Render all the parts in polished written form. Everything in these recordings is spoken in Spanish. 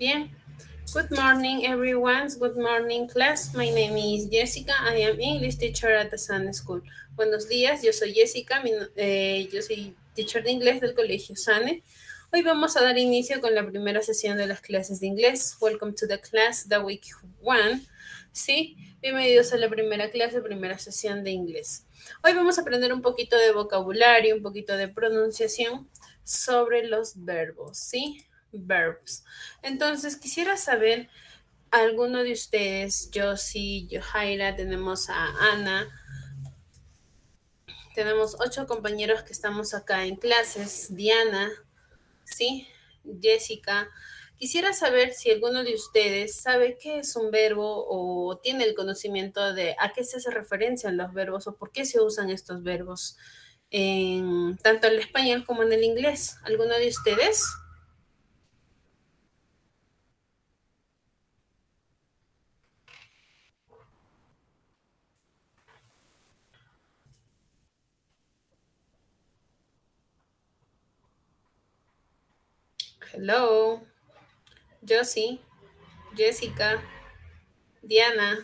bien. Good morning, everyone. Good morning, class. My name is Jessica. I am English teacher at the Sun School. Buenos días, yo soy Jessica. Yo soy teacher de inglés del Colegio Sane. Hoy vamos a dar inicio con la primera sesión de las clases de inglés. Welcome to the class, the week 1. Sí, bienvenidos a la primera clase, primera sesión de inglés. Hoy vamos a aprender un poquito de vocabulario, un poquito de pronunciación sobre los verbos, ¿sí? Verbs. Entonces, quisiera saber, alguno de ustedes, Josie, Johaira, tenemos a Ana, tenemos 8 compañeros que estamos acá en clases, Diana, ¿sí? Jessica. Quisiera saber si alguno de ustedes sabe qué es un verbo o tiene el conocimiento de a qué se hace referencia en los verbos o por qué se usan estos verbos tanto en el español como en el inglés. ¿Alguno de ustedes? Hello, Josie, Jessica, Diana.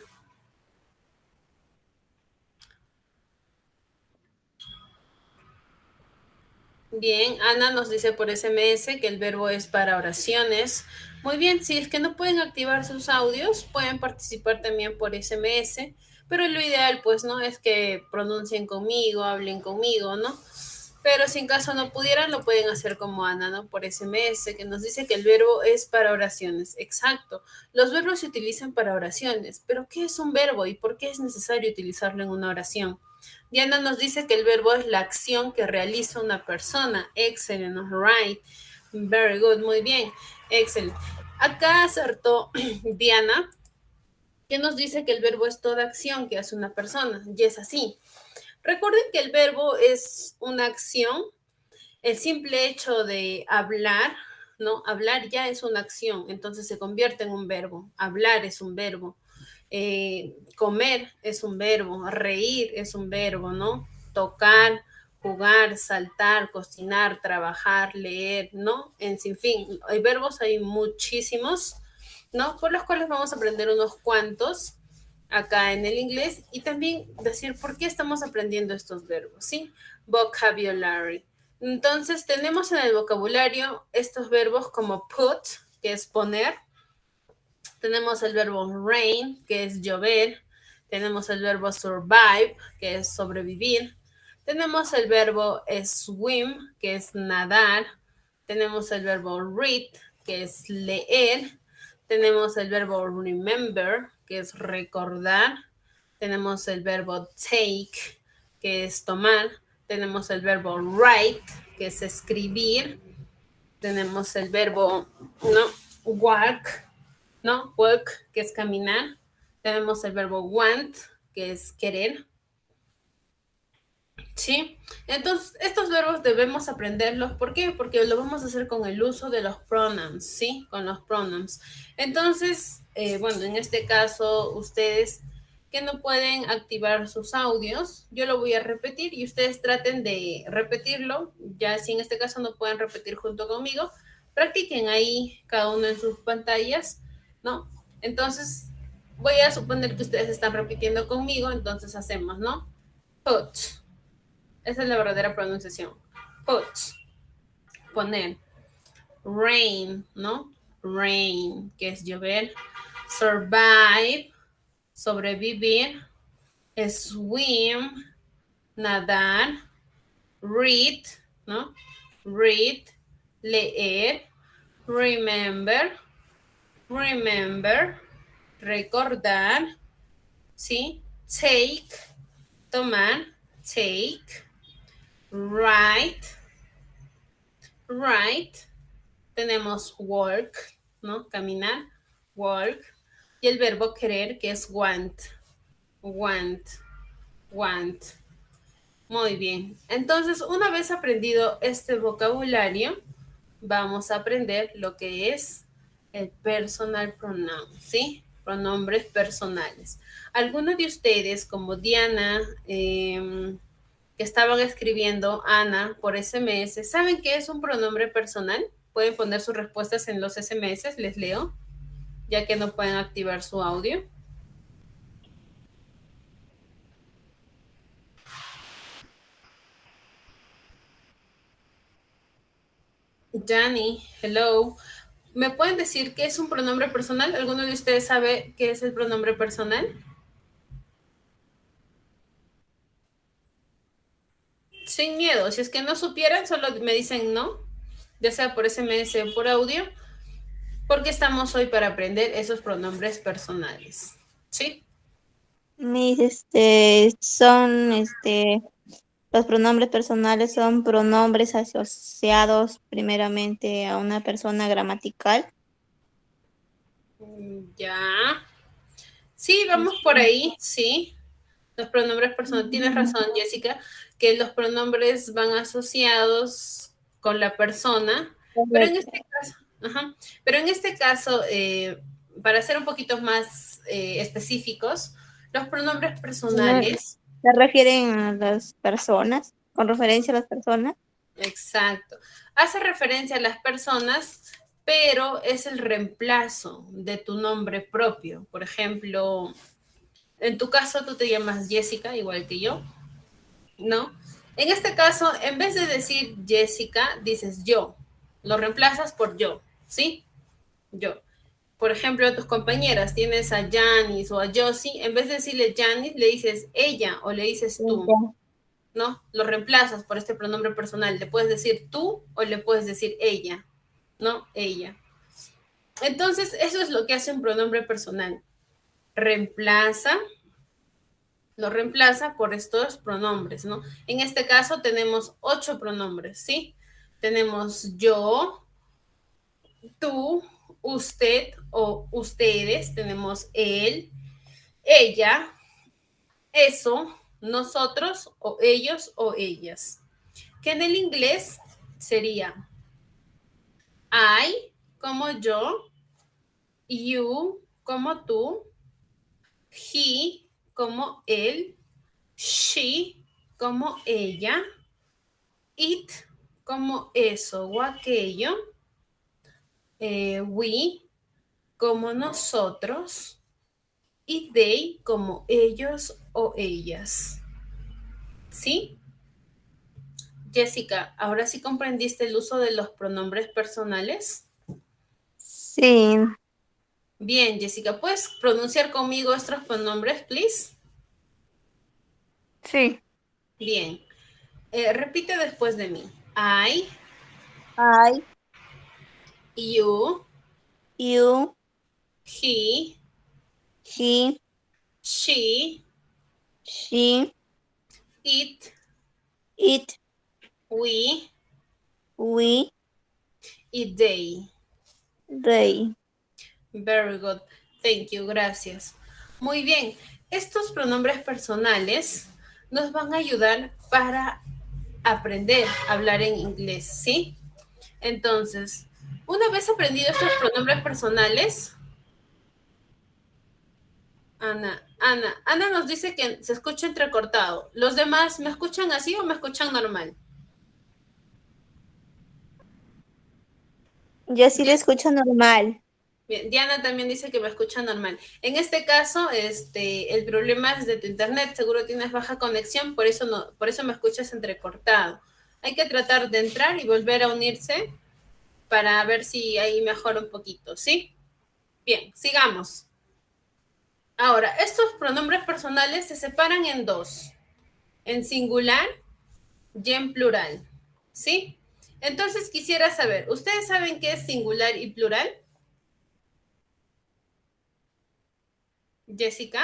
Bien, Ana nos dice por SMS que el verbo es para oraciones. Muy bien, si es que no pueden activar sus audios, pueden participar también por SMS, pero lo ideal pues no es que pronuncien conmigo, hablen conmigo, ¿no? Pero si en caso no pudieran, lo pueden hacer como Ana, ¿no? Por SMS, que nos dice que el verbo es para oraciones. Exacto. Los verbos se utilizan para oraciones, pero ¿qué es un verbo y por qué es necesario utilizarlo en una oración? Diana nos dice que el verbo es la acción que realiza una persona. Excellent, right. Very good, muy bien. Excellent. Acá acertó Diana, que nos dice que el verbo es toda acción que hace una persona. Y es así. Recuerden que el verbo es una acción. El simple hecho de hablar, ¿no? Hablar ya es una acción, entonces se convierte en un verbo. Hablar es un verbo. Comer es un verbo, reír es un verbo, ¿no? Tocar, jugar, saltar, cocinar, trabajar, leer, ¿no? En fin, hay verbos, hay muchísimos, ¿no? Por los cuales vamos a aprender unos cuantos acá en el inglés y también decir por qué estamos aprendiendo estos verbos, ¿sí? Vocabulary. Entonces tenemos en el vocabulario estos verbos como put, que es poner, tenemos el verbo rain, que es llover, tenemos el verbo survive, que es sobrevivir, tenemos el verbo swim, que es nadar, tenemos el verbo read, que es leer, tenemos el verbo remember, que es recordar, tenemos el verbo take, que es tomar, tenemos el verbo write, que es escribir, tenemos el verbo, ¿no? Walk, ¿no? Walk, que es caminar. Tenemos el verbo want, que es querer. ¿Sí? Entonces, estos verbos debemos aprenderlos. ¿Por qué? Porque lo vamos a hacer con el uso de los pronouns, ¿sí? Con los pronouns. Entonces, bueno, en este caso, ustedes que no pueden activar sus audios, yo lo voy a repetir y ustedes traten de repetirlo. Ya si en este caso no pueden repetir junto conmigo, practiquen ahí cada uno en sus pantallas, ¿no? Entonces, voy a suponer que ustedes están repitiendo conmigo, entonces hacemos, ¿no? Put. Esa es la verdadera pronunciación. Put, poner. Rain, ¿no? Rain, que es llover. Survive, sobrevivir. Swim, nadar. Read, ¿no? Read, leer. Remember, remember, recordar. ¿Sí? Take, tomar. Take. Write, right, tenemos work, ¿no? Caminar, work, y el verbo querer, que es want, want, want. Muy bien. Entonces, una vez aprendido este vocabulario, vamos a aprender lo que es el personal pronoun, ¿sí? Pronombres personales. Algunos de ustedes, como Diana, que estaban escribiendo Ana por SMS, ¿saben qué es un pronombre personal? pueden poner sus respuestas en los SMS, les leo, ya que no pueden activar su audio. Dani, hello. ¿Me pueden decir qué es un pronombre personal? ¿Alguno de ustedes sabe qué es el pronombre personal? Sin miedo. Si es que no supieran, solo me dicen no, ya sea por SMS o por audio, porque estamos hoy para aprender esos pronombres personales. ¿Sí? Mis, los pronombres personales son pronombres asociados primeramente a una persona gramatical. Ya. Sí, vamos por ahí, sí. Los pronombres personales. Tienes razón, Jessica, que los pronombres van asociados con la persona, pero en Correcto. este caso, ajá, pero en este caso, para ser un poquito más específicos, los pronombres No, personales, se refieren a las personas, con referencia a las personas. exacto, hace referencia a las personas, pero es el reemplazo de tu nombre propio. Por ejemplo, en tu caso tú te llamas Jessica, igual que yo, ¿no? En este caso, en vez de decir Jessica, dices yo. Lo reemplazas por yo, ¿sí? Yo. Por ejemplo, a tus compañeras tienes a Janice o a Josie, en vez de decirle Janice, le dices ella o le dices tú, Ya. ¿no? Lo reemplazas por este pronombre personal. Le puedes decir tú o le puedes decir ella, ¿no? Ella. Entonces, eso es lo que hace un pronombre personal. Reemplaza, lo reemplaza por estos pronombres, ¿no? En este caso tenemos 8 pronombres, ¿sí? Tenemos yo, tú, usted o ustedes, tenemos él, ella, eso, nosotros o ellos o ellas. Que en el inglés sería I como yo, you como tú, he como él, she como ella, it como eso o aquello, we como nosotros y they como ellos o ellas. ¿Sí? Jessica, ¿ahora sí comprendiste el uso de los pronombres personales? Sí, Bien, Jessica, ¿puedes pronunciar conmigo estos pronombres, please? sí. Bien. Repite después de mí. I, I, you, you, he, he, she, she, it, it, we we, y they. they. Very good. Thank you. Gracias. Muy bien. Estos pronombres personales nos van a ayudar para aprender a hablar en inglés, ¿sí? Entonces, una vez aprendido estos pronombres personales, Ana nos dice que se escucha entrecortado. ¿Los demás me escuchan así o me escuchan normal? Yo sí te escucho normal. Bien, Diana también dice que me escucha normal. En este caso, el problema es de tu internet. Seguro tienes baja conexión, por eso no, por eso me escuchas entrecortado. Hay que tratar de entrar y volver a unirse para ver si ahí mejora un poquito, ¿sí? Bien, sigamos. Ahora, estos pronombres personales se separan en dos, en singular y en plural, ¿sí? Entonces quisiera saber, ¿ustedes saben qué es singular y plural? Jessica.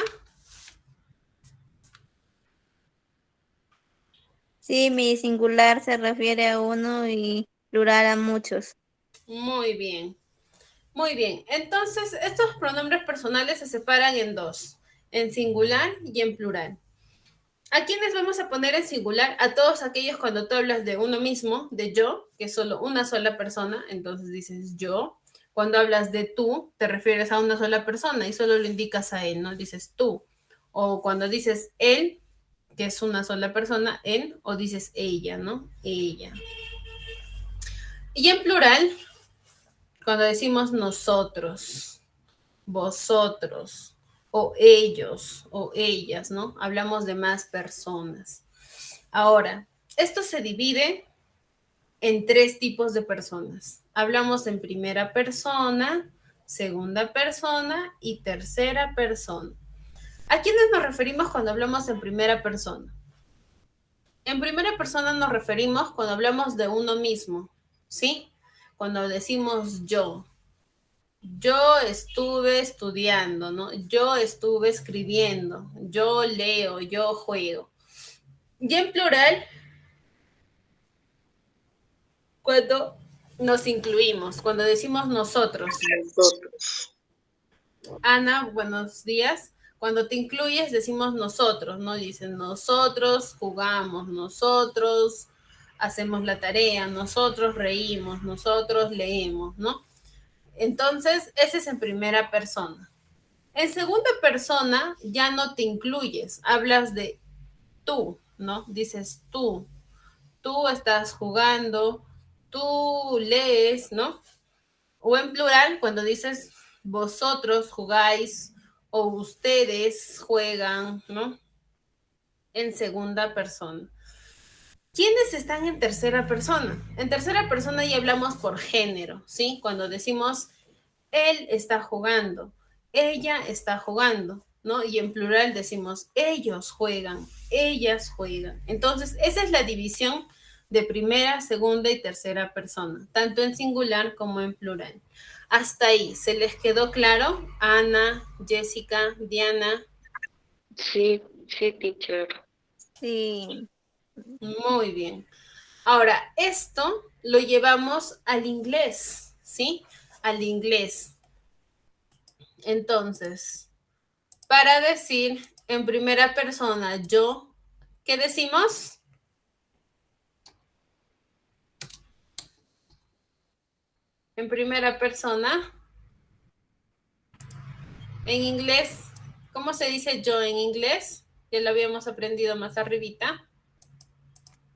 Sí, mi singular se refiere a uno y plural a muchos. Muy bien. Muy bien, entonces estos pronombres personales se separan en dos, en singular y en plural. ¿A quiénes vamos a poner en singular? A todos aquellos cuando tú hablas de uno mismo, de yo, que es solo una sola persona, entonces dices yo. Cuando hablas de tú, te refieres a una sola persona y solo lo indicas a él, ¿no? Dices tú. O cuando dices él, que es una sola persona, él, o dices ella, ¿no? Ella. Y en plural, Cuando decimos nosotros, vosotros, o ellos, o ellas, ¿no? Hablamos de más personas. Ahora, esto se divide en tres tipos de personas. Hablamos en primera persona, segunda persona y tercera persona. ¿A quiénes nos referimos cuando hablamos en primera persona? En primera persona nos referimos cuando hablamos de uno mismo, ¿sí? Cuando decimos yo. Yo estuve estudiando, ¿no? Yo estuve escribiendo, yo leo, yo juego. Y en plural, cuando nos incluimos, cuando decimos nosotros. Nosotros. Ana, buenos días. Cuando te incluyes decimos nosotros, ¿no? Dicen nosotros jugamos, nosotros hacemos la tarea, nosotros reímos, nosotros leemos, ¿no? Entonces, ese es en primera persona. En segunda persona ya no te incluyes, hablas de tú, ¿no? Dices tú estás jugando, tú lees, ¿no? O en plural, cuando dices vosotros jugáis o ustedes juegan, ¿no? En segunda persona. ¿Quiénes están en tercera persona? En tercera persona ya hablamos por género, ¿sí? Cuando decimos él está jugando, ella está jugando, ¿no? Y en plural decimos ellos juegan, ellas juegan. Entonces, esa es la división de primera, segunda y tercera persona, tanto en singular como en plural. Hasta ahí, ¿se les quedó claro? Ana, Jessica, Diana. Sí, sí, teacher. Sí. Muy bien. Ahora, esto lo llevamos al inglés, ¿sí? Al inglés. Entonces, para decir en primera persona yo, ¿qué decimos? En primera persona, en inglés, ¿cómo se dice yo en inglés? Ya lo habíamos aprendido más arribita.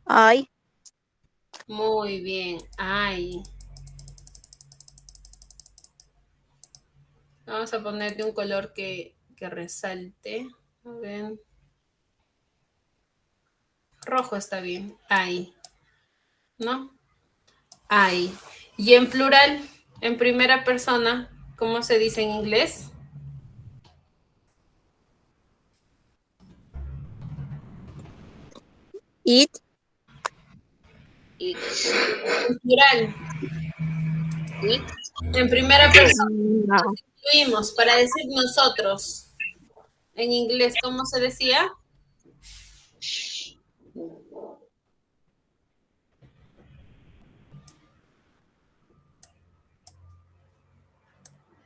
Ay. Muy bien, ay. Vamos a ponerle un color que resalte. A ver. Rojo está bien, ay. ¿No? Ay. Y en plural, en primera persona, ¿cómo se dice en inglés? It. It's. En plural, It. en primera persona. No. Incluimos para decir nosotros. En inglés, ¿cómo se decía?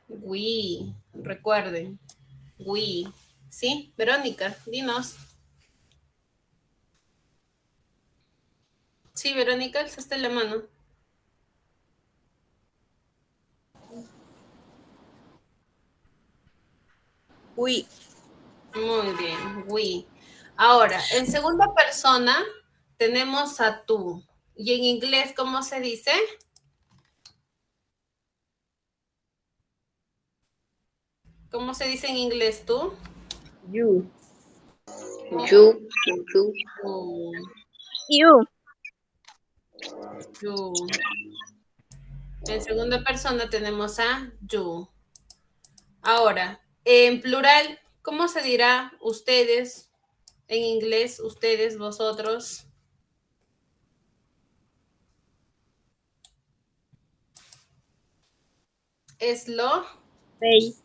We. Recuerden. We. ¿Sí? Verónica, dinos. Sí, Verónica, alzaste la mano. We. Muy bien, we. Ahora, en segunda persona tenemos a tú. ¿Y en inglés cómo se dice? ¿Cómo se dice en inglés tú? You. You. You. You. You. En segunda persona tenemos a you. Ahora, en plural, ¿cómo se dirá ustedes? En inglés, ustedes, vosotros. Es lo. They.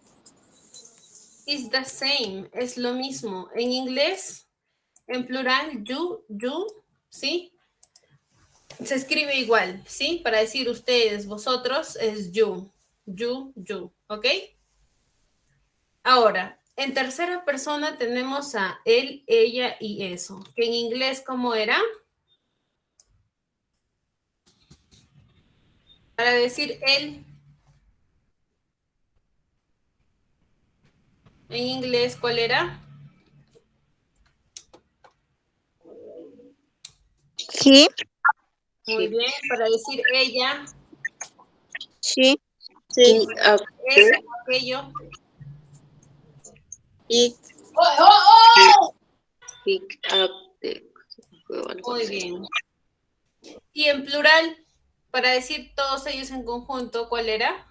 Is the same. Es lo mismo. En inglés, en plural, you, ¿sí? Se escribe igual, ¿sí? Para decir ustedes, vosotros, es you, ¿ok? Ahora, en tercera persona tenemos a él, ella y eso. Que en inglés, ¿cómo era? Para decir él, en inglés, ¿cuál era? He. Muy bien. Para decir ella, She. Pick up Eso, the, aquello. It, pick up the. O algo Muy así. bien. Y en plural, para decir todos ellos en conjunto, ¿cuál era?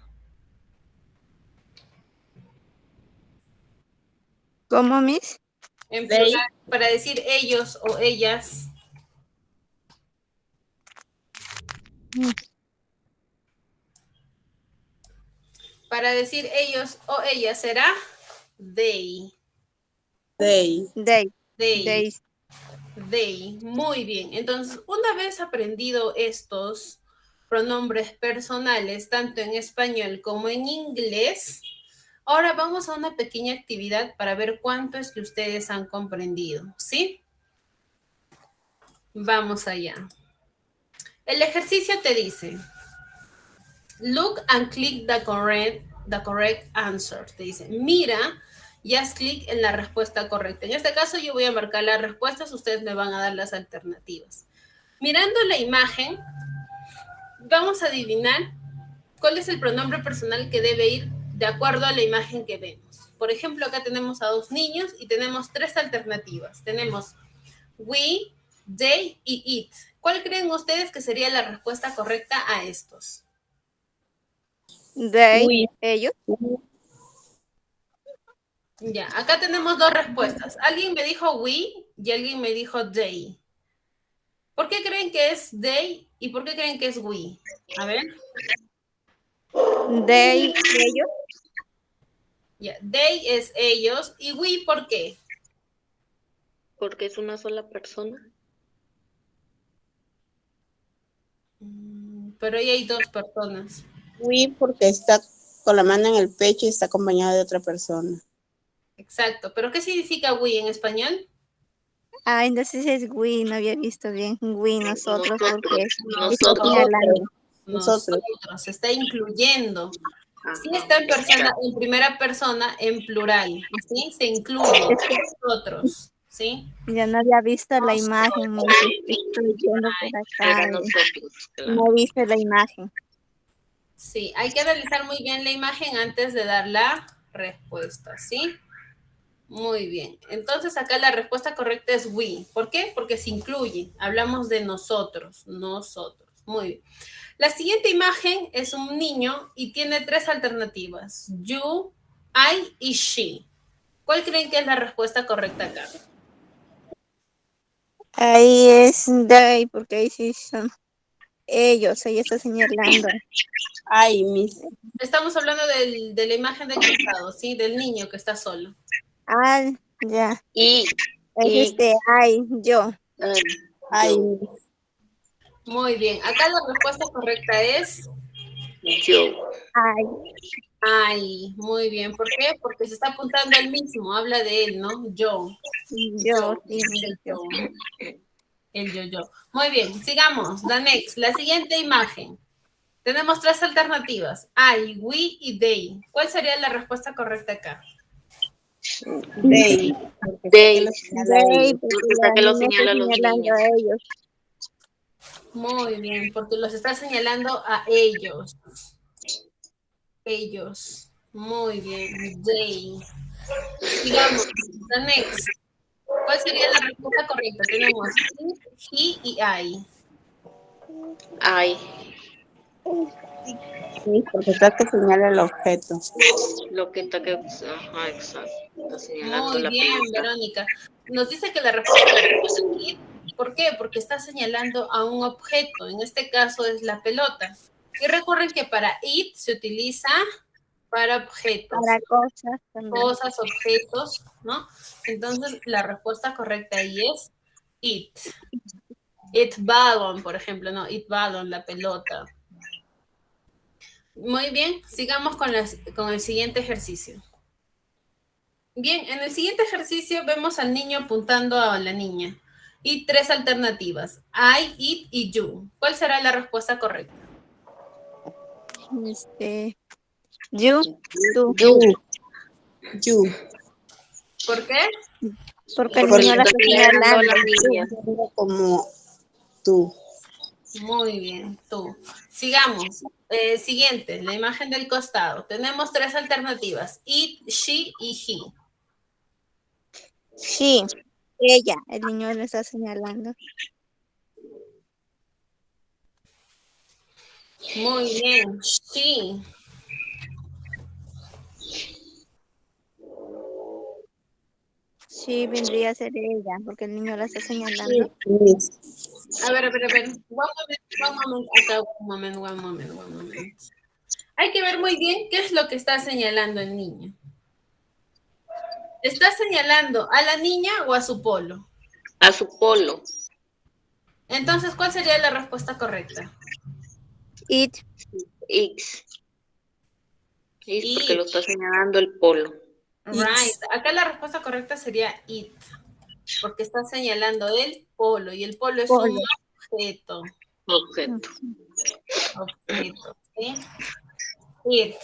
¿Cómo, Miss? En They. plural, para decir ellos o ellas. Para decir ellos o ellas será they. They. They. They. They. They. Muy bien. Entonces, una vez aprendido estos pronombres personales, tanto en español como en inglés, ahora vamos a una pequeña actividad para ver cuánto es que ustedes han comprendido, ¿sí? Vamos allá. El ejercicio te dice, look and click the correct answer. Te dice, mira y haz clic en la respuesta correcta. En este caso yo voy a marcar las respuestas, ustedes me van a dar las alternativas. Mirando la imagen, vamos a adivinar cuál es el pronombre personal que debe ir de acuerdo a la imagen que vemos. Por ejemplo, acá tenemos a dos niños y tenemos tres alternativas. Tenemos we, they y it. ¿Cuál creen ustedes que sería la respuesta correcta a estos? They. We. Ellos. Ya, acá tenemos dos respuestas. Alguien me dijo we y alguien me dijo they. ¿Por qué creen que es they y por qué creen que es we? A ver. They. Ellos. Ya, they es ellos y we, ¿por qué? Porque es una sola persona. Pero ahí hay dos personas. We porque está con la mano en el pecho y está acompañado de otra persona. Exacto. ¿Pero qué significa we en español? Ah, entonces es we, no había visto bien. We, nosotros, porque está Nosotros. señalando. Nosotros. Nosotros. Se está incluyendo. Sí Ajá. está en persona, en primera persona, en plural. ¿Sí? Se incluye. Nosotros. ¿Sí? Ya no había visto la imagen, Miss. Estoy viendo por acá. Era nosotros. Claro. No viste la imagen. Sí, hay que analizar muy bien la imagen antes de dar la respuesta, ¿sí? Muy bien. Entonces acá la respuesta correcta es we. ¿Por qué? Porque se incluye. Hablamos de nosotros. Nosotros. Muy bien. La siguiente imagen es un niño y tiene tres alternativas. You, I y she. ¿Cuál creen que es la respuesta correcta acá? Ahí es they, porque ahí sí son ellos. Ella está señalando. Ay, Miss. Estamos hablando de la imagen de costado, ¿sí? Del niño que está solo. Ah, ya. Y. Es ay, yo. Ay, Yo. Miss. Muy bien. Acá la respuesta correcta es Yo. Ay, ay. Muy bien. ¿Por qué? Porque se está apuntando al mismo. Habla de él, ¿no? Yo. yo, sí, El yo. yo. El yo. Muy bien. Sigamos. La next. La siguiente imagen. Tenemos tres alternativas. I, we y they. ¿Cuál sería la respuesta correcta acá? They. They. They, porque Porque la está que lo niña está señala a los señalando niños. a ellos. Muy bien, porque los está señalando a ellos. Ellos. Muy bien. They. Sigamos. The next. ¿Cuál sería la respuesta correcta? Tenemos he y I. Ay. Sí, porque está que señala el objeto. Lo que está que. Ajá, exacto. Está señalando Muy la bien, pelota. Verónica. Nos dice que la respuesta es it. ¿Por qué? Porque está señalando a un objeto. En este caso es la pelota. Y recuerden que para it se utiliza para objetos. Para cosas también. Cosas, objetos, ¿no? Entonces, la respuesta correcta ahí es it. It balloon, por ejemplo, ¿no? It balloon, la pelota. Muy bien, sigamos con el siguiente ejercicio. Bien, en el siguiente ejercicio vemos al niño apuntando a la niña. Y tres alternativas, I, it y you. ¿Cuál será la respuesta correcta? You, tú. You. ¿Por qué? Porque el Porque niño la está está señalando a señalando. la niña. Como tú. Muy bien, tú. Sigamos. Siguiente, la imagen del costado. Tenemos tres alternativas, it, she y he. Sí, ella, el niño le está señalando. Muy bien, she. Sí, vendría a ser ella, porque el niño la está Sí, señalando. Miss. A ver. One moment. Hay que ver muy bien qué es lo que está señalando el niño. ¿Está señalando a la niña o a su polo? A su polo. Entonces, ¿cuál sería la respuesta correcta? It, X. X porque It. lo está señalando el polo. Right. Acá la respuesta correcta sería it, porque está señalando el polo y el polo es un polo. objeto. Objeto. Objeto, ¿sí? It.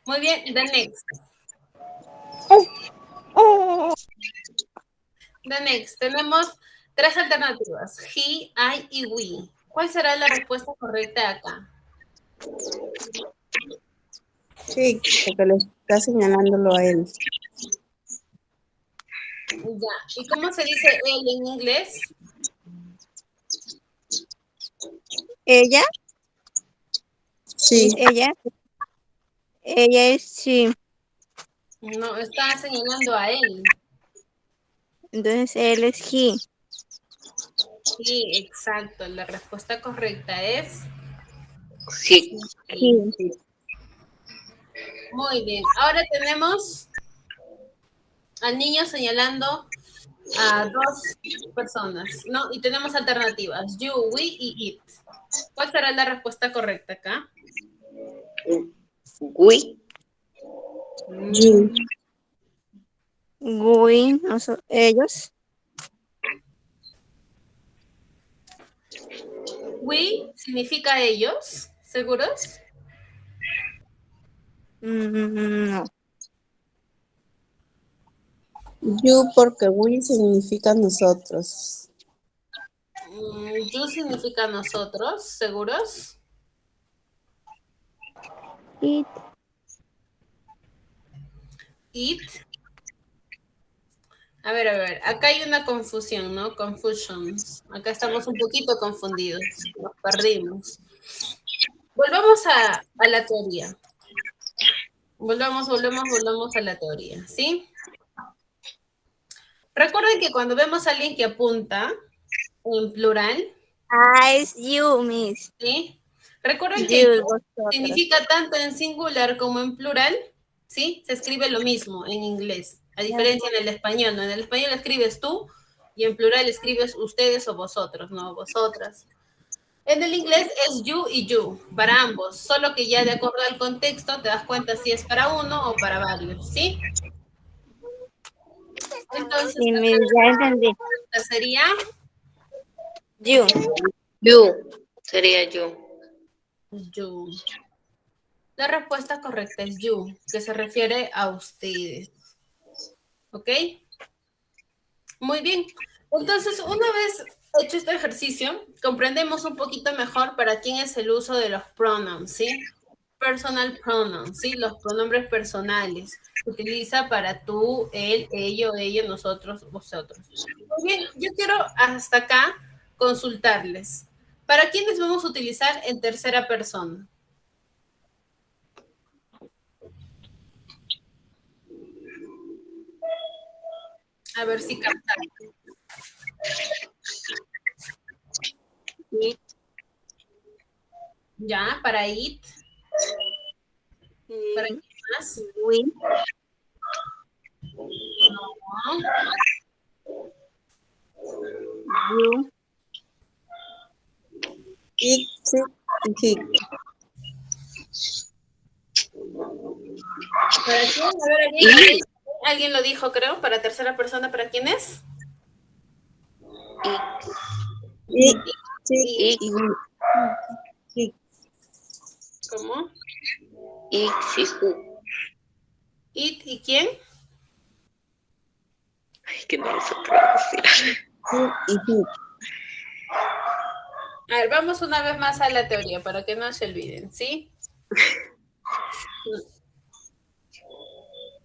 Muy bien, the next. The next. Tenemos tres alternativas, he, I y we. ¿Cuál será la respuesta correcta acá? Sí, porque le está señalándolo a él. Ya. ¿Y cómo se dice él en inglés? Ella, Sí, es ella. Ella es sí. No, está señalando a él. Entonces él es he. Sí, exacto. La respuesta correcta es Sí. he. Sí. Muy bien. Ahora tenemos al niño señalando a dos personas, ¿no? Y tenemos alternativas, you, we y it. ¿Cuál será la respuesta correcta acá? We. you. We, ellos. We significa ellos, ¿seguros? No. You porque we significa nosotros. You significa nosotros, ¿seguros? It, It. A ver, acá hay una confusión, ¿no? Confusions. Acá estamos un poquito confundidos, nos perdimos. Volvamos a la teoría. Volvamos a la teoría, ¿sí? Recuerden que cuando vemos a alguien que apunta en plural, es you, miss. ¿sí? Recuerden que You, you vosotros. significa tanto en singular como en plural, ¿sí? Se escribe lo mismo en inglés, a diferencia en el español, ¿no? En el español escribes tú y en plural escribes ustedes o vosotros, ¿no? Vosotras. En el inglés es you y you, para ambos, solo que ya de acuerdo al contexto te das cuenta si es para uno o para varios, ¿sí? Entonces, Sí, miss, ya entendí. esta sería You. You. Sería yo. you. La respuesta correcta es you, que se refiere a ustedes. ¿Ok? Muy bien. Entonces, una vez hecho este ejercicio, comprendemos un poquito mejor para quién es el uso de los pronouns, ¿sí? Personal pronouns, ¿sí? Los pronombres personales. Se utiliza para tú, él, ello, nosotros, vosotros. Muy bien, yo quiero hasta acá consultarles. ¿Para quiénes vamos a utilizar en tercera persona? A ver si captan. It. Ya, para it. ¿Para quién más? We. No. You. It, sí, y he. ¿Para quién? A ver, ¿alguien lo dijo, creo? ¿Para tercera persona, para quién es? It, sí, It. y we. Sí. ¿Cómo? X y who. ¿It y quién? Ay, que no lo sé pronunciar. You y he. A ver, vamos una vez más a la teoría para que no se olviden, ¿sí?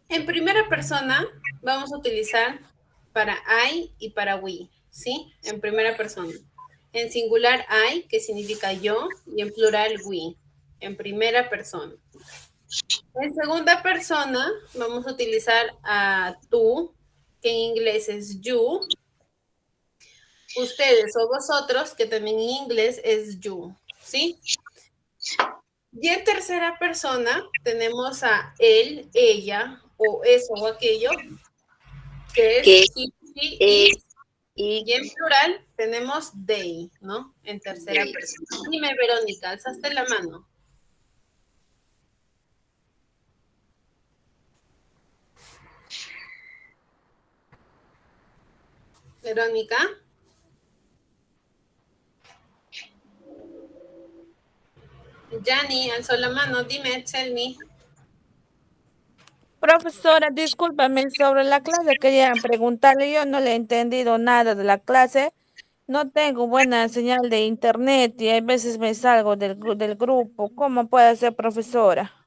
En primera persona vamos a utilizar para I y para we, ¿sí? En primera persona. En singular I, que significa yo, y en plural we, en primera persona. En segunda persona vamos a utilizar a tú, que en inglés es you, ustedes o vosotros, que también en inglés es you, ¿sí? Y en tercera persona tenemos a él, ella, o eso o aquello, que es Que he, she, es it, y en plural tenemos they, ¿no? En tercera persona. Dime, Verónica, alzaste la mano. Verónica. Yanni, alzó la mano. Dime, tell me. Profesora, discúlpame sobre la clase, quería preguntarle, yo no le he entendido nada de la clase, no tengo buena señal de internet y a veces me salgo del grupo. ¿Cómo puede ser, profesora?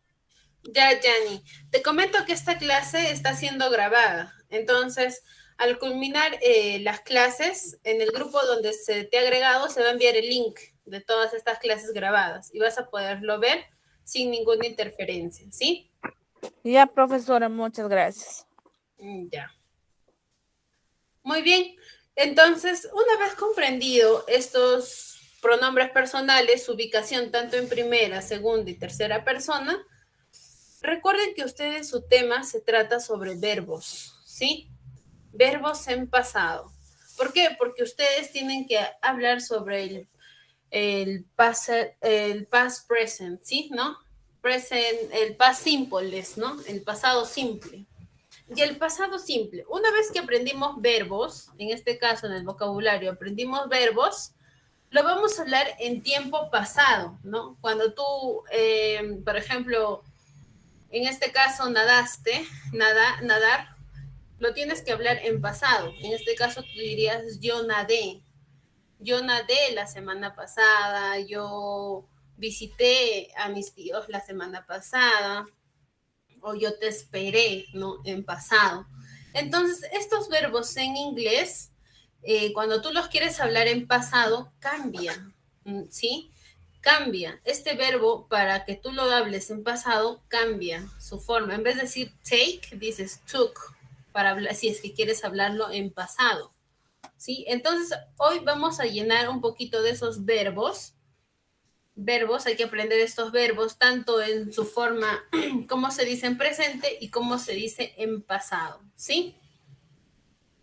Ya, Yanni. Te comento que esta clase está siendo grabada. Entonces, al culminar las clases, en el grupo donde se te ha agregado, se va a enviar el link de todas estas clases grabadas y vas a poderlo ver sin ninguna interferencia, ¿sí? Ya, profesora, muchas gracias. Ya. Muy bien. Entonces, una vez comprendido estos pronombres personales, su ubicación tanto en primera, segunda y tercera persona, recuerden que ustedes su tema se trata sobre verbos, ¿sí? Verbos en pasado. ¿Por qué? Porque ustedes tienen que hablar sobre el past present, ¿sí? ¿No? Present, el past simple, ¿no? El pasado simple. Y el pasado simple, una vez que aprendimos verbos, en este caso en el vocabulario aprendimos verbos, lo vamos a hablar en tiempo pasado, ¿no? Cuando tú, por ejemplo, en este caso nadaste, nadar, lo tienes que hablar en pasado. En este caso tú dirías yo nadé la semana pasada, yo visité a mis tíos la semana pasada, o yo te esperé, ¿no? En pasado. Entonces, estos verbos en inglés, cuando tú los quieres hablar en pasado, cambia, ¿sí? Cambia. Este verbo, para que tú lo hables en pasado, cambia su forma. En vez de decir take, dices took, para hablar, si es que quieres hablarlo en pasado, ¿sí? Entonces, hoy vamos a llenar un poquito de esos verbos, hay que aprender estos verbos tanto en su forma, cómo se dice en presente y cómo se dice en pasado, ¿sí?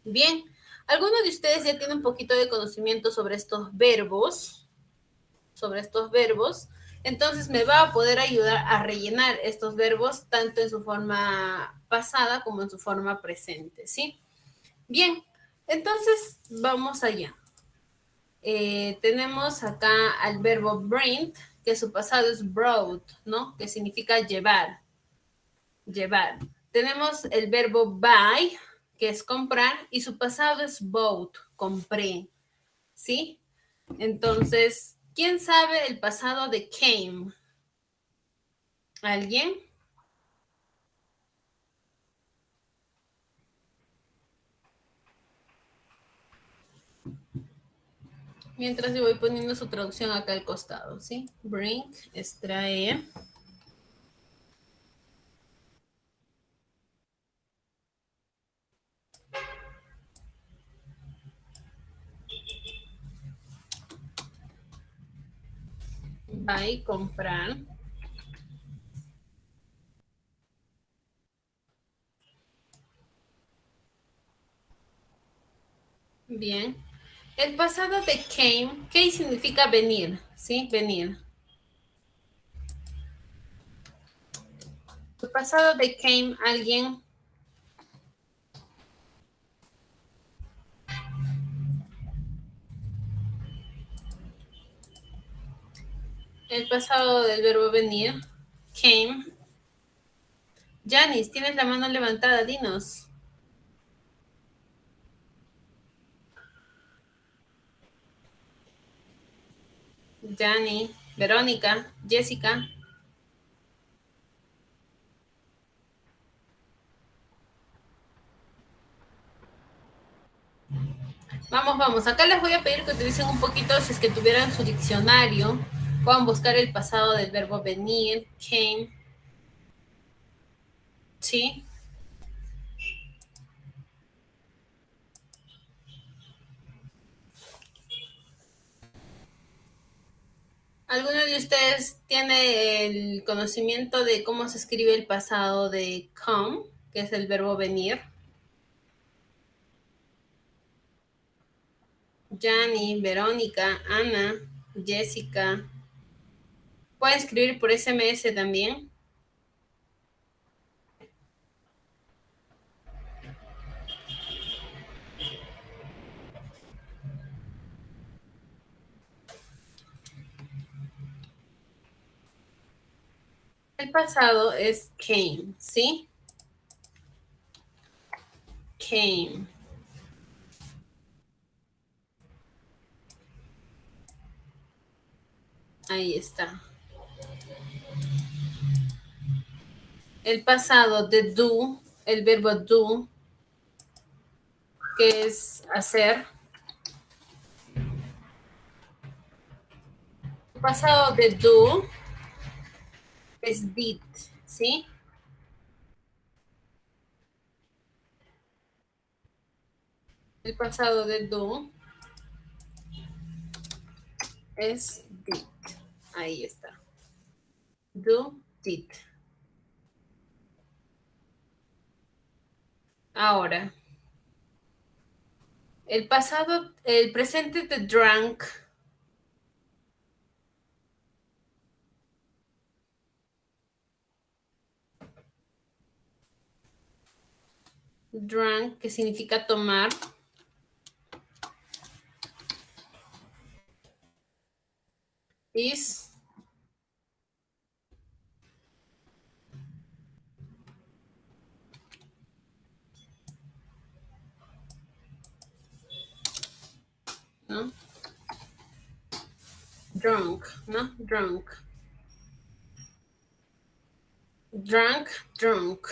Bien, ¿alguno de ustedes ya tiene un poquito de conocimiento sobre estos verbos? Sobre estos verbos. Entonces me va a poder ayudar a rellenar estos verbos tanto en su forma pasada como en su forma presente, ¿sí? Bien, entonces vamos allá. Tenemos acá al verbo bring, que su pasado es brought, ¿no? Que significa llevar, llevar. Tenemos el verbo buy, que es comprar, y su pasado es bought, compré, ¿sí? Entonces, ¿quién sabe el pasado de came? ¿Alguien? Mientras yo voy poniendo su traducción acá al costado, ¿sí? Bring, extrae. Buy, comprar. Bien. El pasado de came, ¿qué significa venir? ¿Sí? Venir. El pasado de came, alguien. El pasado del verbo venir, came. Janice, tienes la mano levantada, dinos. Jani, Verónica, Jessica. Vamos, vamos. Acá les voy a pedir que utilicen un poquito, si es que tuvieran su diccionario, puedan buscar el pasado del verbo venir, came, ¿sí? ¿Alguno de ustedes tiene el conocimiento de cómo se escribe el pasado de come, que es el verbo venir? Jani, Verónica, Ana, Jessica. ¿Pueden escribir por SMS también? El pasado es came, ¿sí? Came. Ahí está. El pasado de do, el verbo do, que es hacer. El pasado de do es did, ¿sí? El pasado de do es did. Ahí está. Do, did. Ahora, el pasado, el presente de drank. Drank, que significa tomar. Is ¿no? Drunk, ¿no? Drunk. Drunk, drunk.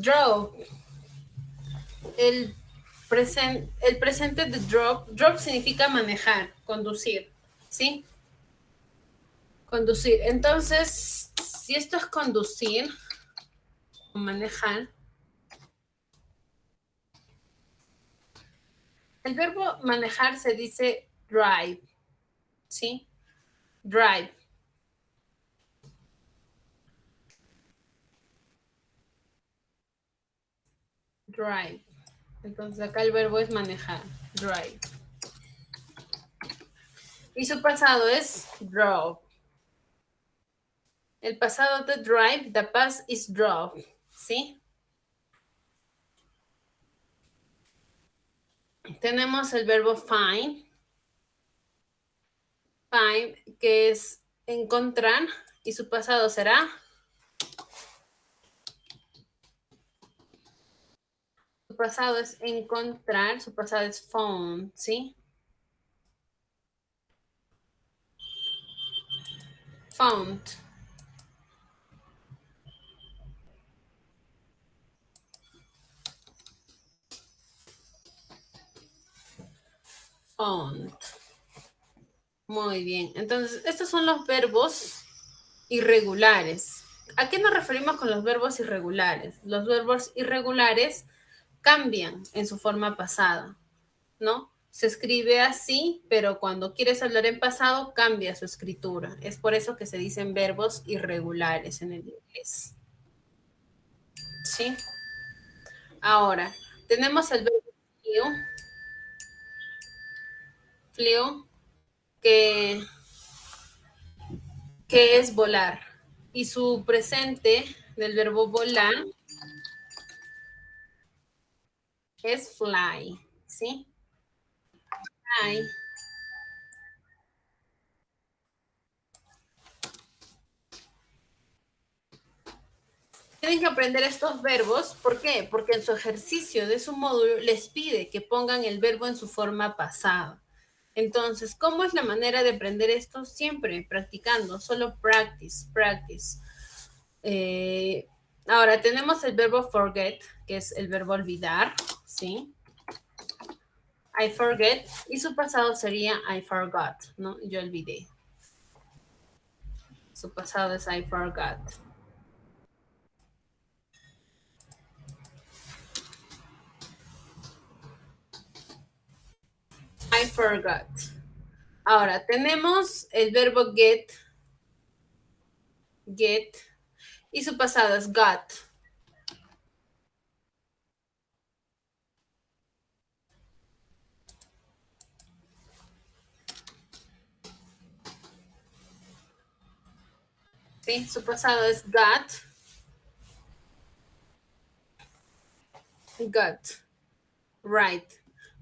Drop. El, el presente de drop. Drop significa manejar, conducir, ¿sí? Conducir. Entonces, si esto es conducir o manejar, el verbo manejar se dice drive, ¿sí? Drive. Drive. Entonces acá el verbo es manejar, drive. Y su pasado es drove. El pasado de drive, the past is drove, ¿sí? Tenemos el verbo find. Find, que es encontrar, y su pasado será. Su pasado es encontrar, su pasado es found, ¿sí? Found. Found. Muy bien. Entonces, estos son los verbos irregulares. ¿A qué nos referimos con los verbos irregulares? Los verbos irregulares cambian en su forma pasada, ¿no? Se escribe así, pero cuando quieres hablar en pasado, cambia su escritura. Es por eso que se dicen verbos irregulares en el inglés. ¿Sí? Ahora, tenemos el verbo flew, que es volar. Y su presente del verbo volar es fly, ¿sí? Fly. Tienen que aprender estos verbos. ¿Por qué? Porque en su ejercicio de su módulo les pide que pongan el verbo en su forma pasada. Entonces, ¿cómo es la manera de aprender esto? Siempre practicando, solo practice, practice. Ahora tenemos el verbo forget, que es el verbo olvidar, ¿sí? I forget, y su pasado sería I forgot, ¿no? Yo olvidé. Su pasado es I forgot. I forgot. Ahora, tenemos el verbo get, y su pasado es got. ¿Sí? Su pasado es got. Got. Right.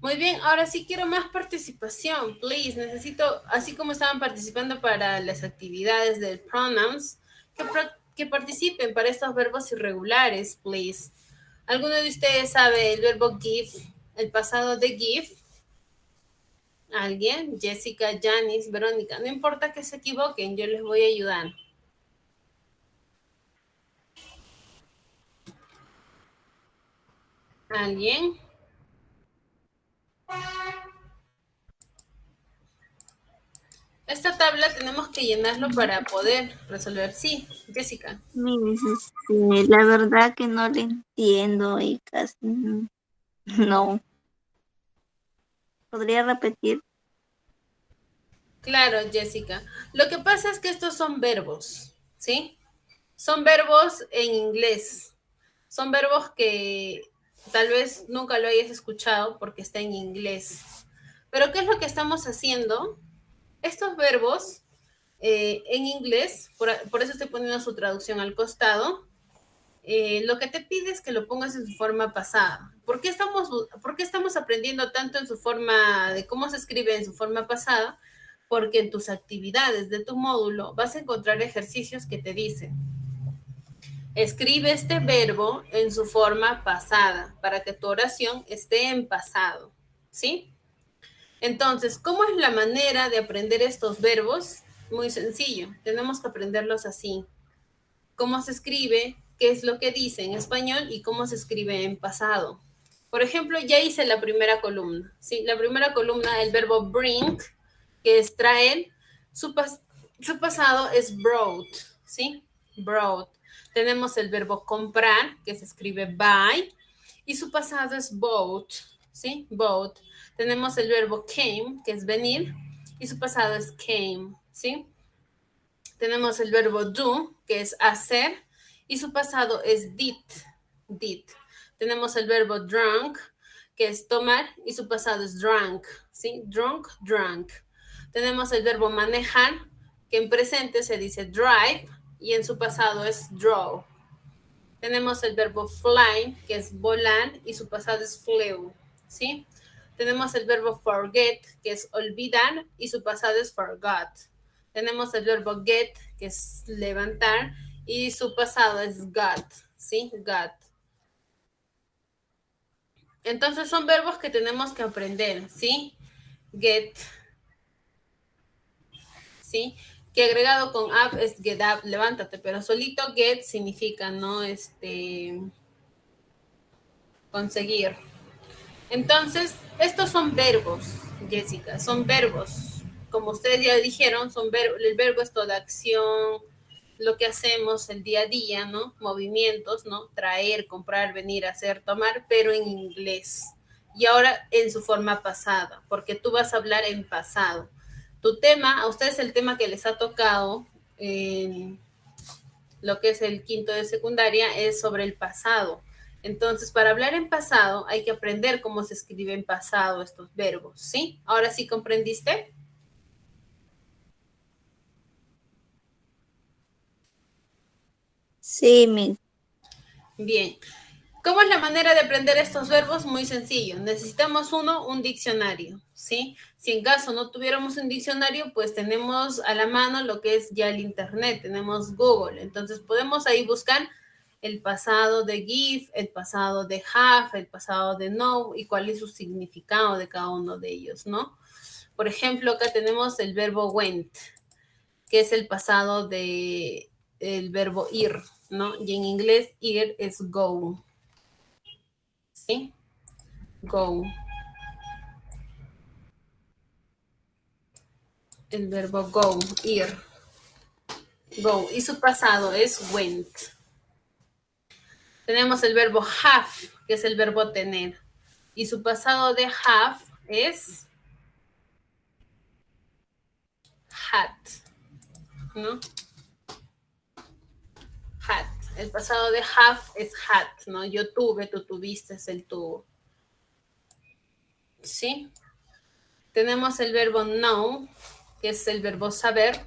Muy bien, ahora sí quiero más participación, please. Necesito, así como estaban participando para las actividades del pronouns, que participen para estos verbos irregulares, please. ¿Alguno de ustedes sabe el verbo give, el pasado de give? ¿Alguien? Jessica, Janice, Verónica. No importa que se equivoquen, yo les voy a ayudar. ¿Alguien? Esta tabla tenemos que llenarlo para poder resolver. Sí, Jessica. Miss, la verdad que no le entiendo y casi no. ¿Podría repetir? Claro, Jessica. Lo que pasa es que estos son verbos, ¿sí? Son verbos en inglés. Son verbos que tal vez nunca lo hayas escuchado porque está en inglés. Pero ¿qué es lo que estamos haciendo? Estos verbos en inglés, por eso estoy poniendo su traducción al costado, lo que te pide es que lo pongas en su forma pasada. ¿Por qué estamos aprendiendo tanto en su forma, de cómo se escribe en su forma pasada? Porque en tus actividades de tu módulo vas a encontrar ejercicios que te dicen, escribe este verbo en su forma pasada para que tu oración esté en pasado, ¿sí? Entonces, ¿cómo es la manera de aprender estos verbos? Muy sencillo, tenemos que aprenderlos así. ¿Cómo se escribe? ¿Qué es lo que dice en español? Y cómo se escribe en pasado. Por ejemplo, ya hice la primera columna, ¿sí? La primera columna, el verbo bring, que es traer, su pasado es brought, ¿sí? Brought. Tenemos el verbo comprar, que se escribe buy, y su pasado es bought, ¿sí? Bought. Tenemos el verbo came, que es venir, y su pasado es came, ¿sí? Tenemos el verbo do, que es hacer, y su pasado es did, did. Tenemos el verbo drunk, que es tomar, y su pasado es drunk, ¿sí? Drunk, drunk. Tenemos el verbo manejar, que en presente se dice drive, y en su pasado es draw. Tenemos el verbo fly, que es volar, y su pasado es flew, ¿sí? Tenemos el verbo forget, que es olvidar, y su pasado es forgot. Tenemos el verbo get, que es levantar, y su pasado es got, ¿sí? Got. Entonces son verbos que tenemos que aprender, ¿sí? Get, ¿sí? Que agregado con up es get up, levántate, pero solito get significa, ¿no? Conseguir. Entonces, estos son verbos, Jessica, son verbos. Como ustedes ya dijeron, el verbo es toda acción, lo que hacemos el día a día, ¿no? Movimientos, ¿no? Traer, comprar, venir, hacer, tomar, pero en inglés. Y ahora en su forma pasada, porque tú vas a hablar en pasado. Tu tema, a ustedes el tema que les ha tocado en lo que es el quinto de secundaria es sobre el pasado. Entonces, para hablar en pasado hay que aprender cómo se escribe en pasado estos verbos, ¿sí? ¿Ahora sí comprendiste? Sí, Miss. Bien. ¿Cómo es la manera de aprender estos verbos? Muy sencillo. Necesitamos un diccionario, ¿sí? Si en caso no tuviéramos un diccionario, pues tenemos a la mano lo que es ya el Internet, tenemos Google. Entonces podemos ahí buscar el pasado de give, el pasado de have, el pasado de know y cuál es su significado de cada uno de ellos, ¿no? Por ejemplo, acá tenemos el verbo went, que es el pasado de el verbo ir, ¿no? Y en inglés ir es go. ¿Sí? Go. El verbo go, ir. Go. Y su pasado es went. Tenemos el verbo have, que es el verbo tener. Y su pasado de have es had, ¿no? Had. El pasado de have es had, ¿no? Yo tuve, tú tuviste, es el tuvo. ¿Sí? Tenemos el verbo know, que es el verbo saber,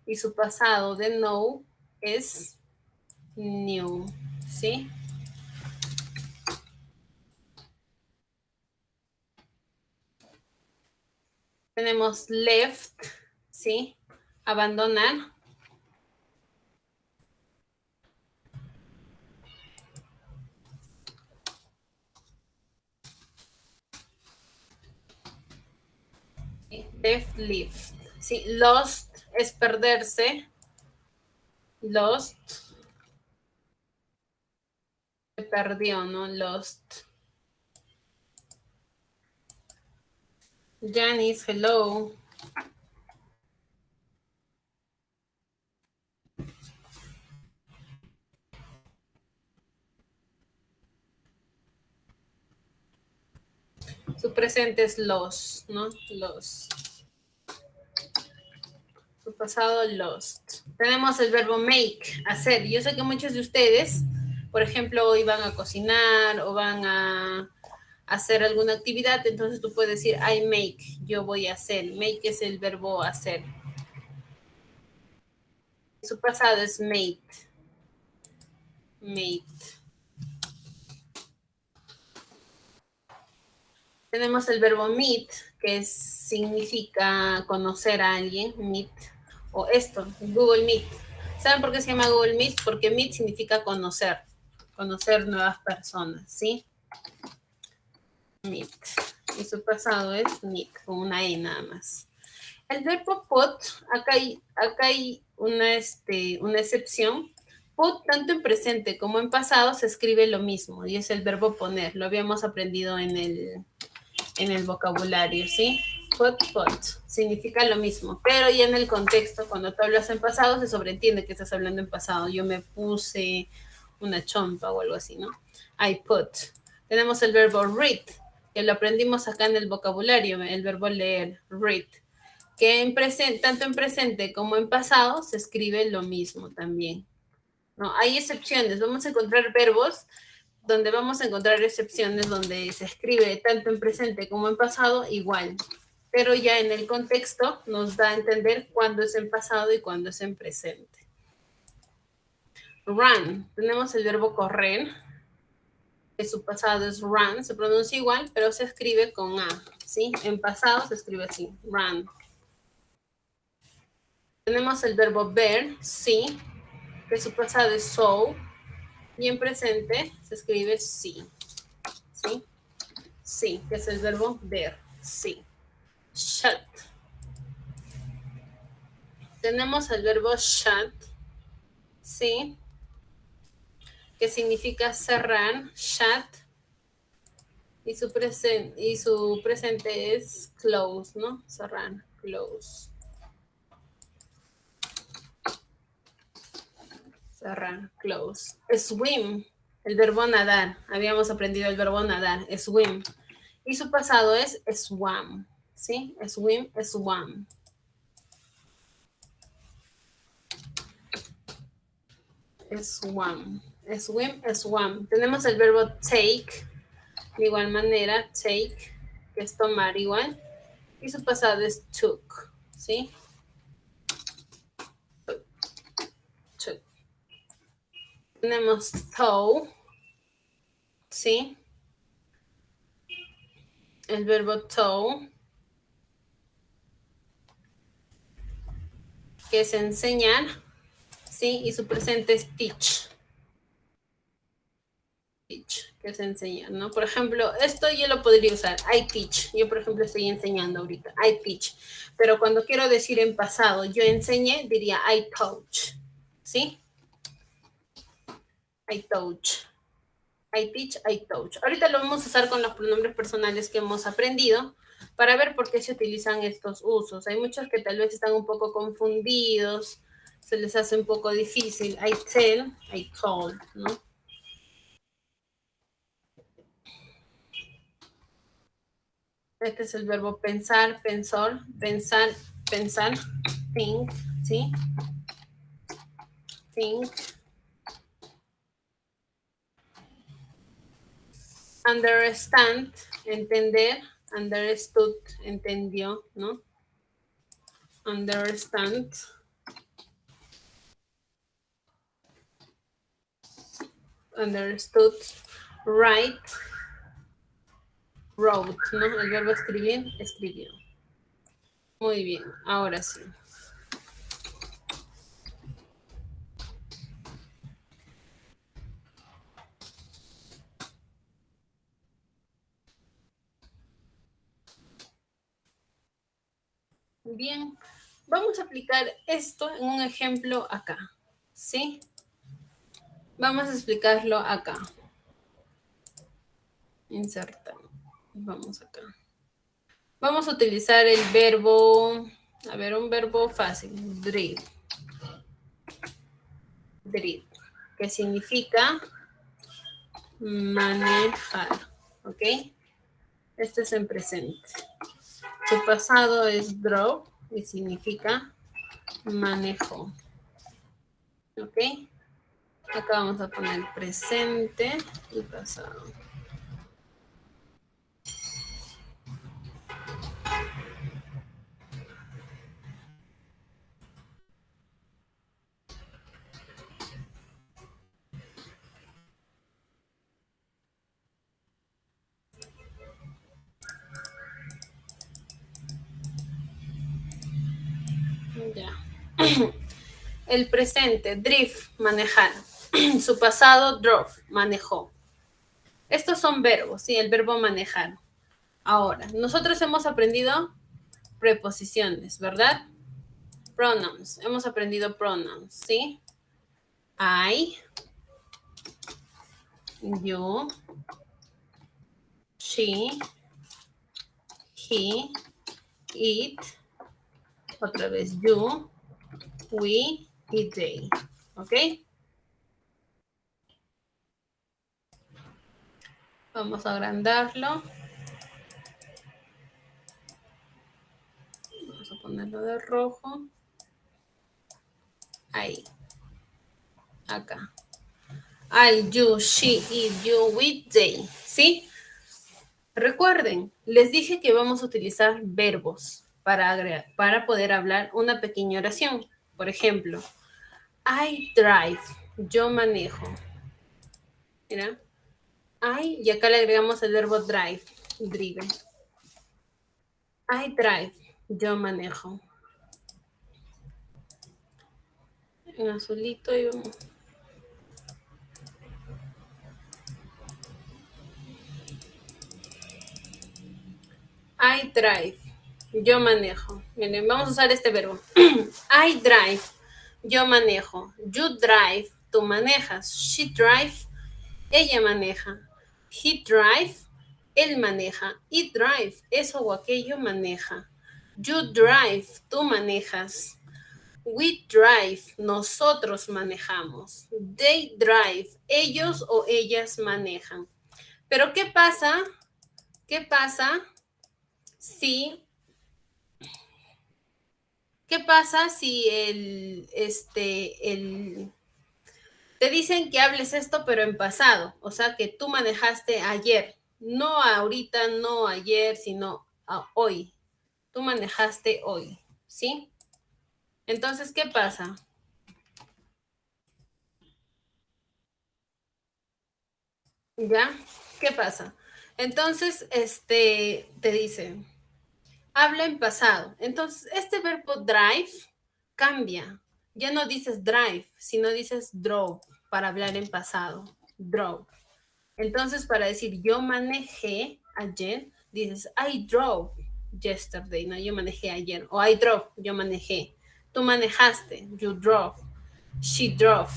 y su pasado de know es knew, ¿sí? Tenemos left, ¿sí? Abandonar. Left, lift. Sí, lost es perderse. Lost. Se perdió, ¿no? Lost. Janice, hello. Su presente es lost, ¿no? Lost. Su pasado, lost. Tenemos el verbo make, hacer. Yo sé que muchos de ustedes, por ejemplo, hoy van a cocinar o van a hacer alguna actividad, entonces tú puedes decir I make, yo voy a hacer. Make es el verbo hacer. Su pasado es made. Made. Tenemos el verbo meet, que significa conocer a alguien, meet, o esto, Google Meet. ¿Saben por qué se llama Google Meet? Porque meet significa conocer nuevas personas, ¿sí? Meet. Y su pasado es meet, con una E nada más. El verbo put, acá hay una excepción. Put, tanto en presente como en pasado, se escribe lo mismo, y es el verbo poner. Lo habíamos aprendido en el vocabulario, ¿sí? Put, significa lo mismo, pero ya en el contexto, cuando tú hablas en pasado, se sobreentiende que estás hablando en pasado. Yo me puse una chompa o algo así, ¿no? I put. Tenemos el verbo read, que lo aprendimos acá en el vocabulario, el verbo leer, read, que tanto en presente como en pasado se escribe lo mismo también. No, hay excepciones, vamos a encontrar verbos donde vamos a encontrar excepciones donde se escribe tanto en presente como en pasado igual, pero ya en el contexto nos da a entender cuándo es en pasado y cuándo es en presente. Run, tenemos el verbo correr, que su pasado es run, se pronuncia igual, pero se escribe con A, ¿sí? En pasado se escribe así, run. Tenemos el verbo ver, sí, que su pasado es so, y en presente se escribe sí, ¿sí? Sí, que es el verbo ver, sí. Shut. Tenemos el verbo shut, ¿sí? Que significa cerrar, shut. Y su presente es close, ¿no? Cerrar, close. Cerrar, close. Swim, el verbo nadar. Habíamos aprendido el verbo nadar, swim. Y su pasado es swam, ¿sí? Swim, swam. Swam. Swim, swam. Tenemos el verbo take, de igual manera, take, que es tomar igual. Y su pasado es took, ¿sí? Took. Tenemos tow, ¿sí? El verbo tow, que es enseñar, ¿sí? Y su presente es teach. teach, que es enseñar, ¿no? Por ejemplo, esto yo lo podría usar, I teach. Yo, por ejemplo, estoy enseñando ahorita, I teach. Pero cuando quiero decir en pasado, yo enseñé, diría I taught, ¿sí? I taught. I teach, I taught. Ahorita lo vamos a usar con los pronombres personales que hemos aprendido para ver por qué se utilizan estos usos. Hay muchos que tal vez están un poco confundidos, se les hace un poco difícil. I tell, I told, ¿no? Este es el verbo pensar, pensar, pensar, pensar, think, ¿sí? Think. Understand, entender, understood, entendió, ¿no? Understand. Understood. Write. Wrote, ¿no? El verbo escribir, escribió. Muy bien, ahora sí. Bien, vamos a aplicar esto en un ejemplo acá, ¿sí? Vamos a explicarlo acá. Insertar. Vamos acá. Vamos a utilizar el verbo, a ver, un verbo fácil, drive. Drive, que significa manejar, ¿ok? Este es en presente. Su pasado es drove y significa manejo, ¿ok? Acá vamos a poner presente y pasado. Ya. El presente, drift, manejar. Su pasado, drove, manejó. Estos son verbos, ¿sí? El verbo manejar. Ahora, nosotros hemos aprendido preposiciones, ¿verdad? Pronouns. Hemos aprendido pronouns, ¿sí? I, you, she, he, it, otra vez you, we y they, ¿ok? Vamos a agrandarlo. Vamos a ponerlo de rojo. Ahí. Acá. I, you, she, it, you, we, they, ¿sí? Recuerden, les dije que vamos a utilizar verbos para poder hablar una pequeña oración. Por ejemplo, I drive, yo manejo. Mira, I, y acá le agregamos el verbo drive, drive. I drive, yo manejo. En azulito y vamos. I drive, yo manejo. Miren, vamos a usar este verbo. I drive, yo manejo. You drive, tú manejas. She drive, ella maneja. He drive, él maneja. It drive, eso o aquello maneja. You drive, tú manejas. We drive, nosotros manejamos. They drive, ellos o ellas manejan. Pero ¿qué pasa? ¿Qué pasa si... ¿Qué pasa si te dicen que hables esto, pero en pasado? O sea, que tú manejaste ayer. No ahorita, no ayer, sino hoy. Tú manejaste hoy, ¿sí? Entonces, ¿qué pasa? ¿Ya? ¿Qué pasa? Entonces, te dice, habla en pasado. Entonces, este verbo drive cambia. Ya no dices drive, sino dices drove para hablar en pasado. Drove. Entonces, para decir yo manejé ayer, dices I drove yesterday, ¿no? Yo manejé ayer. O I drove, yo manejé. Tú manejaste, you drove. She drove.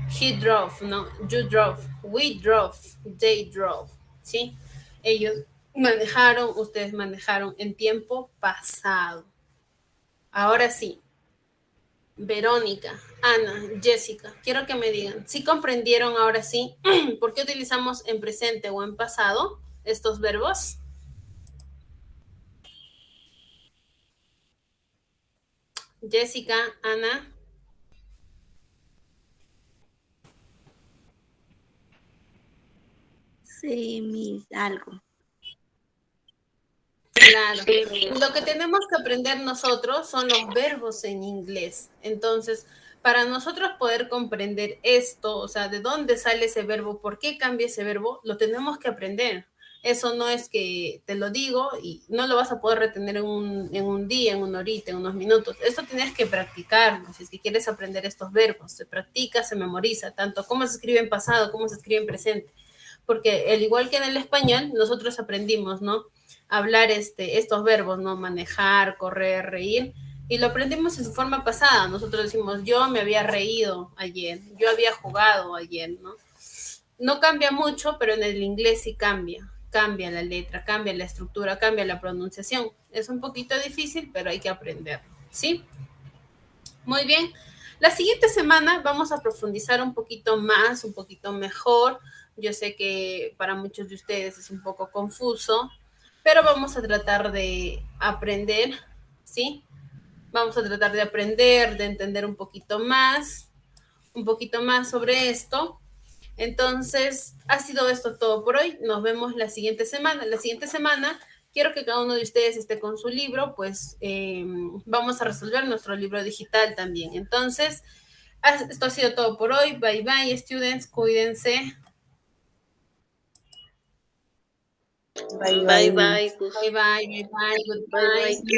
He drove, ¿no? You drove. We drove. They drove, ¿sí? Ellos manejaron, ustedes manejaron en tiempo pasado. Ahora sí, Verónica, Ana, Jessica, quiero que me digan, ¿sí comprendieron ahora sí por qué utilizamos en presente o en pasado estos verbos? Jessica, Ana. Sí, algo. Claro. Sí, Miss. Lo que tenemos que aprender nosotros son los verbos en inglés. Entonces, para nosotros poder comprender esto, o sea, de dónde sale ese verbo, por qué cambia ese verbo, lo tenemos que aprender. Eso no es que te lo digo y no lo vas a poder retener en un día, en una horita, en unos minutos. Esto tienes que practicarlo. Si es que quieres aprender estos verbos, se practica, se memoriza, tanto cómo se escribe en pasado, cómo se escribe en presente. Porque al igual que en el español, nosotros aprendimos, ¿no? Hablar estos verbos, ¿no? Manejar, correr, reír, y lo aprendimos en su forma pasada. Nosotros decimos, yo me había reído ayer, yo había jugado ayer, ¿no? No cambia mucho, pero en el inglés sí cambia. Cambia la letra, cambia la estructura, cambia la pronunciación. Es un poquito difícil, pero hay que aprenderlo, ¿sí? Muy bien. La siguiente semana vamos a profundizar un poquito más, un poquito mejor. Yo sé que para muchos de ustedes es un poco confuso, pero vamos a tratar de aprender, ¿sí? Vamos a tratar de aprender, de entender un poquito más sobre esto. Entonces, ha sido esto todo por hoy. Nos vemos la siguiente semana. La siguiente semana quiero que cada uno de ustedes esté con su libro, pues vamos a resolver nuestro libro digital también. Entonces, esto ha sido todo por hoy. Bye bye, students. Cuídense. Bye, Bye bye. bye. Bye bye, bye bye, Bye goodbye. bye.